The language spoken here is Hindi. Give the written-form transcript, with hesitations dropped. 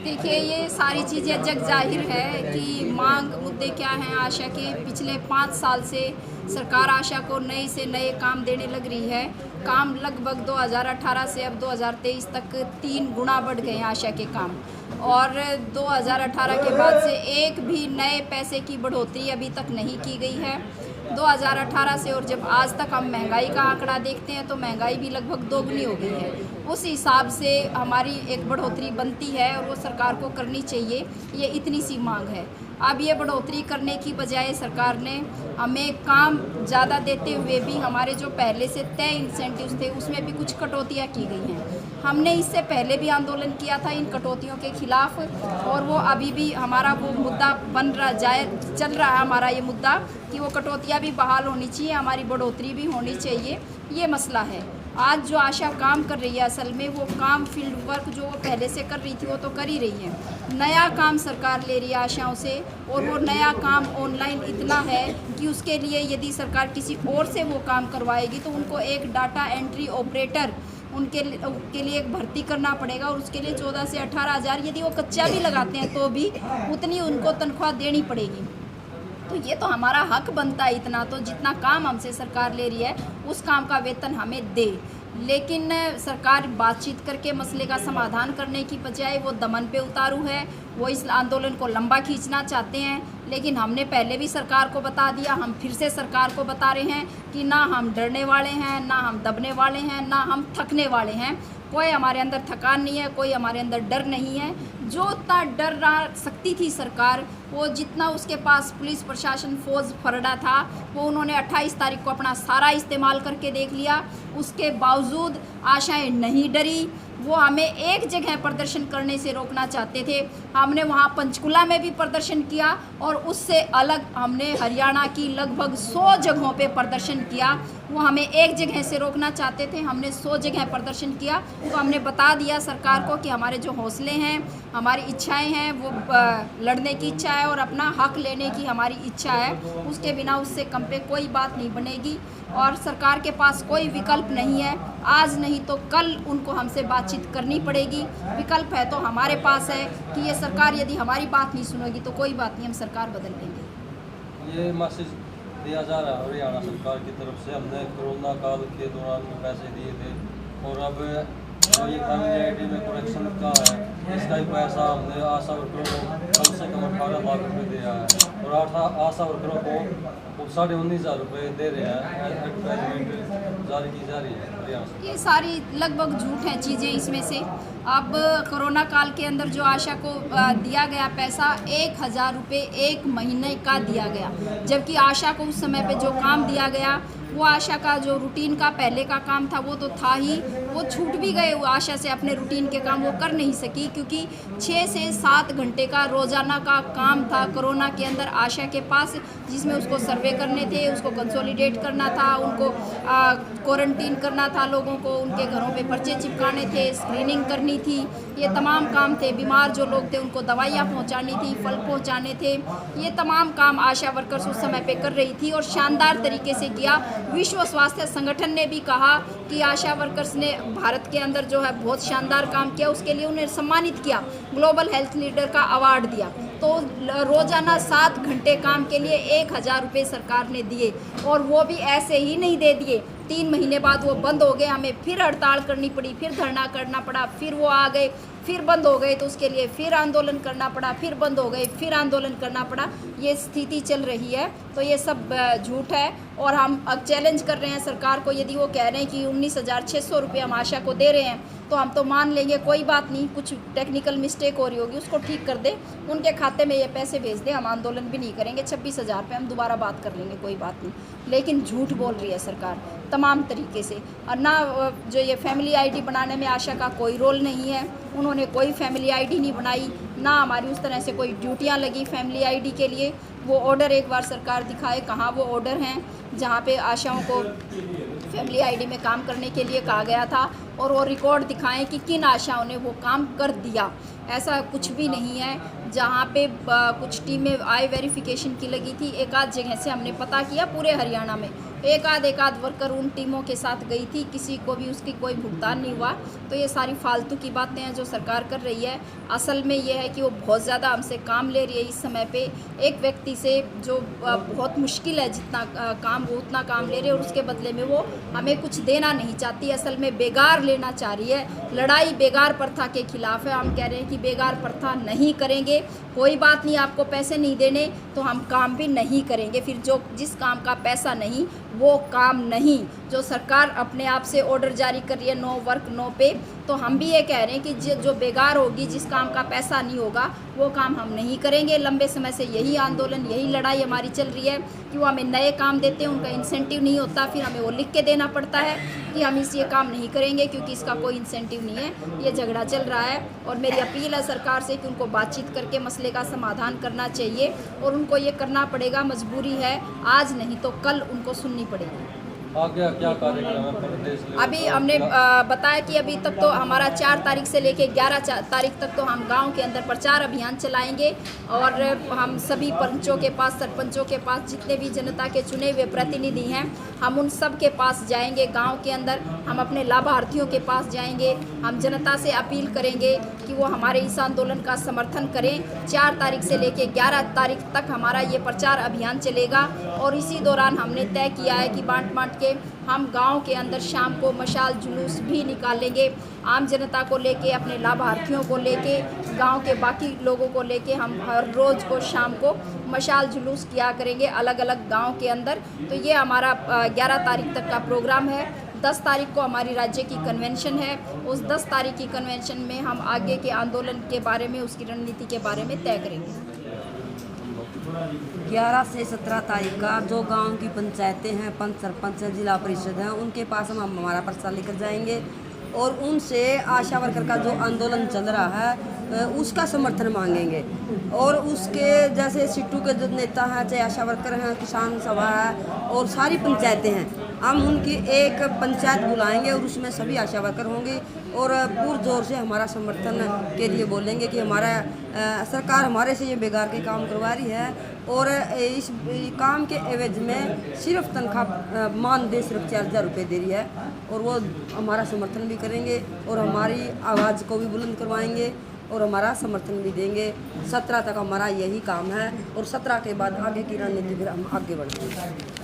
देखिए, ये सारी चीज़ें जग जाहिर है कि मांग मुद्दे क्या हैं आशा के। पिछले 5 साल से सरकार आशा को नए से नए काम देने लग रही है। काम लगभग 2018 से अब 2023 तक 3 गुना बढ़ गए हैं आशा के काम। और 2018 के बाद से एक भी नए पैसे की बढ़ोतरी अभी तक नहीं की गई है। 2018 से और जब आज तक हम महंगाई का आंकड़ा देखते हैं तो महंगाई भी लगभग दोगुनी हो गई है। उस हिसाब से हमारी एक बढ़ोतरी बनती है और वो सरकार को करनी चाहिए। ये इतनी सी मांग है। अब ये बढ़ोतरी करने की बजाय सरकार ने हमें काम ज़्यादा देते हुए भी हमारे जो पहले से तय इंसेंटिव्स थे उसमें भी कुछ कटौतियाँ की गई हैं। हमने इससे पहले भी आंदोलन किया था इन कटौतियों के खिलाफ, और वो अभी भी हमारा वो मुद्दा चल रहा है हमारा ये मुद्दा कि वो कटौतियाँ भी बहाल होनी चाहिए, हमारी बढ़ोतरी भी होनी चाहिए। ये मसला है। आज जो आशा काम कर रही है असल में वो काम फील्ड वर्क जो वो पहले से कर रही थी वो तो कर ही रही है। नया काम सरकार ले रही है आशाओं से, और वो नया काम ऑनलाइन इतना है कि उसके लिए यदि सरकार किसी और से वो काम करवाएगी तो उनको एक डाटा एंट्री ऑपरेटर उनके लिए एक भर्ती करना पड़ेगा, और उसके लिए 14 से 18 हज़ार यदि वो कच्चा भी लगाते हैं तो भी उतनी उनको तनख्वाह देनी पड़ेगी। तो ये तो हमारा हक बनता है इतना, तो जितना काम हमसे सरकार ले रही है उस काम का वेतन हमें दे। लेकिन सरकार बातचीत करके मसले का समाधान करने की बजाय वो दमन पे उतारू है। वो इस आंदोलन को लंबा खींचना चाहते हैं। लेकिन हमने पहले भी सरकार को बता दिया, हम फिर से सरकार को बता रहे हैं कि ना हम डरने वाले हैं, ना हम दबने वाले हैं, ना हम थकने वाले हैं। कोई हमारे अंदर थकान नहीं है, कोई हमारे अंदर डर नहीं है। जो इतना डर रहा सकती थी सरकार, वो जितना उसके पास पुलिस प्रशासन फौज फरड़ा था वो उन्होंने 28 तारीख को अपना सारा इस्तेमाल करके देख लिया। उसके बावजूद आशाएं नहीं डरी। वो हमें एक जगह प्रदर्शन करने से रोकना चाहते थे। हमने वहाँ पंचकुला में भी प्रदर्शन किया, और उससे अलग हमने हरियाणा की लगभग 100 जगहों पे प्रदर्शन किया। वो हमें एक जगह से रोकना चाहते थे, हमने 100 जगह प्रदर्शन किया। तो हमने बता दिया सरकार को कि हमारे जो हौसले हैं, हमारी इच्छाएं हैं, वो लड़ने की इच्छा है और अपना हक लेने की हमारी इच्छा है। उसके बिना उससे कम पे कोई बात नहीं बनेगी, और सरकार के पास कोई विकल्प नहीं है। आज नहीं तो कल उनको हमसे बातचीत करनी पड़ेगी। विकल्प है तो हमारे पास है कि ये सरकार यदि हमारी बात नहीं सुनेगी तो कोई बात नहीं, हम सरकार बदल लेंगे। ये मैसेज दिया जा रहा है हरियाणा सरकार की तरफ से। हमने कोरोना काल के दौरान में पैसे दिए थे, और अब जो ये फैमिली आईडी में करेक्शन का है इसका ही पैसा हमने आशा वर्करों को कम से कम 18 लाख रुपये दिया है, और आशा वर्करों को 19,500 रुपये दे रहे हैं। एडवर्टाइजमेंट जारी की जा रही है हरियाणा से। ये सारी लगभग झूठ हैं चीज़ें इसमें से। अब कोरोना काल के अंदर जो आशा को दिया गया पैसा 1,000 रुपये 1 महीने का दिया गया, जबकि आशा को उस समय पे जो काम दिया गया वो आशा का जो रूटीन का पहले का काम था वो तो था ही, वो छूट भी गए। वो आशा से अपने रूटीन के काम वो कर नहीं सकी, क्योंकि 6 से 7 घंटे का रोज़ाना का काम था कोरोना के अंदर आशा के पास, जिसमें उसको सर्वे करने थे, उसको कंसोलिडेट करना था, उनको क्वारंटीन करना था, लोगों को उनके घरों पे पर्चे चिपकाने थे, स्क्रीनिंग करनी थी, ये तमाम काम थे। बीमार जो लोग थे उनको दवाइयाँ पहुँचानी थी, फल पहुँचाने थे। ये तमाम काम आशा वर्कर्स उस समय पे कर रही थी, और शानदार तरीके से किया। विश्व स्वास्थ्य संगठन ने भी कहा कि आशा वर्कर्स ने भारत के अंदर जो है बहुत शानदार काम किया, उसके लिए उन्हें सम्मानित किया, ग्लोबल हेल्थ लीडर का अवार्ड दिया। तो रोज़ाना 7 घंटे काम के लिए 1,000 रुपये सरकार ने दिए, और वो भी ऐसे ही नहीं दे दिए। 3 महीने बाद वो बंद हो गए, हमें फिर हड़ताल करनी पड़ी, फिर धरना करना पड़ा, फिर वो आ गए, फिर बंद हो गए तो उसके लिए फिर आंदोलन करना पड़ा, फिर बंद हो गए, फिर आंदोलन करना पड़ा। ये स्थिति चल रही है। तो ये सब झूठ है, और हम अब चैलेंज कर रहे हैं सरकार को। यदि वो कह रहे हैं कि 19,600 रुपये हम आशा को दे रहे हैं तो हम तो मान लेंगे, कोई बात नहीं, कुछ टेक्निकल मिस्टेक हो रही होगी, उसको ठीक कर दे, उनके खाते में ये पैसे भेज दे, हम आंदोलन भी नहीं करेंगे। 26,000 पे हम दोबारा बात कर लेंगे, कोई बात नहीं। लेकिन झूठ बोल रही है सरकार तमाम तरीके से। और ना जो ये फैमिली आईडी बनाने में आशा का कोई रोल नहीं है, उन्होंने कोई फैमिली आईडी नहीं बनाई, ना हमारी उस तरह से कोई ड्यूटियां लगी फैमिली आईडी के लिए। वो ऑर्डर एक बार सरकार दिखाए, कहाँ वो ऑर्डर हैं जहाँ पे आशाओं को फैमिली आईडी में काम करने के लिए कहा गया था। और वो रिकॉर्ड दिखाएं कि किन आशाओं ने वो काम कर दिया। ऐसा कुछ भी नहीं है। जहाँ पे कुछ टीमें आई वेरिफिकेशन की लगी थी, एक आध जगह से हमने पता किया, पूरे हरियाणा में एक आध वर्कर उन टीमों के साथ गई थी, किसी को भी उसकी कोई भुगतान नहीं हुआ। तो ये सारी फालतू की बातें हैं जो सरकार कर रही है। असल में ये है कि वो बहुत ज़्यादा हमसे काम ले रही है इस समय पे। एक व्यक्ति से जो बहुत मुश्किल है जितना काम, वो उतना काम ले रही है और उसके बदले में वो हमें कुछ देना नहीं चाहती। असल में बेगार लेना चाह रही है। लड़ाई बेगार प्रथा के खिलाफ है। हम कह रहे हैं कि बेगार प्रथा नहीं करेंगे। कोई बात नहीं, आपको पैसे नहीं देने तो हम काम भी नहीं करेंगे। फिर जो जिस काम का पैसा नहीं वो काम नहीं। जो सरकार अपने आप से ऑर्डर जारी कर रही है नो वर्क नो पे, तो हम भी ये कह रहे हैं कि जो बेगार होगी, जिस काम का पैसा नहीं होगा, वो काम हम नहीं करेंगे। लंबे समय से यही आंदोलन, यही लड़ाई हमारी चल रही है कि वो हमें नए काम देते हैं, उनका इंसेंटिव नहीं होता, फिर हमें वो लिख के देना पड़ता है कि हम ये काम नहीं करेंगे क्योंकि इसका कोई इंसेंटिव नहीं है। ये झगड़ा चल रहा है और मेरी अपील है सरकार से कि उनको बातचीत करके मसले का समाधान करना चाहिए और उनको ये करना पड़ेगा। मजबूरी है, आज नहीं तो कल उनको सुननी पड़ेगी। आगे क्या कार्यक्रम है प्रदेश लेवल अभी पर? हमने बताया कि अभी तक तो हमारा 4 तारीख से लेके 11 तारीख तक तो हम गांव के अंदर प्रचार अभियान चलाएंगे और हम सभी पंचों के पास, सरपंचों के पास, जितने भी जनता के चुने हुए प्रतिनिधि हैं, हम उन सब के पास जाएंगे। गांव के अंदर हम अपने लाभार्थियों के पास जाएंगे। हम जनता से अपील करेंगे कि वो हमारे इस आंदोलन का समर्थन करें। 4 तारीख से लेके 11 तारीख तक हमारा ये प्रचार अभियान चलेगा और इसी दौरान हमने तय किया है कि बांट के हम गांव के अंदर शाम को मशाल जुलूस भी निकालेंगे। आम जनता को लेके, अपने लाभार्थियों को लेके, गांव के बाकी लोगों को लेके हम हर रोज़ को शाम को मशाल जुलूस किया करेंगे अलग अलग गांव के अंदर। तो ये हमारा 11 तारीख तक का प्रोग्राम है। 10 तारीख को हमारी राज्य की कन्वेंशन है। उस 10 तारीख की कन्वेंशन में हम आगे के आंदोलन के बारे में, उसकी रणनीति के बारे में तय करेंगे। 11 से 17 तारीख का जो गांव की पंचायतें हैं, पंच सरपंच हैं, जिला परिषद हैं, उनके पास हम हमारा पर्चा लेकर जाएंगे और उनसे आशा वर्कर का जो आंदोलन चल रहा है उसका समर्थन मांगेंगे। और उसके जैसे सिट्टू के जो नेता हैं, चाहे आशा वर्कर हैं, किसान सभा है और सारी पंचायतें हैं, हम उनकी एक पंचायत बुलाएंगे और उसमें सभी आशा वर्कर होंगे और पुरजोर से हमारा समर्थन के लिए बोलेंगे कि हमारा सरकार हमारे से ये बेगार के काम करवा रही है और इस काम के एवज में सिर्फ तनख्वाह मानदेय सिर्फ 4000 रुपये दे रही है। और वो हमारा समर्थन भी करेंगे और हमारी आवाज़ को भी बुलंद करवाएंगे और हमारा समर्थन भी देंगे। 17 तक हमारा यही काम है और 17 के बाद आगे की रणनीति फिर हम आगे बढ़ेंगे।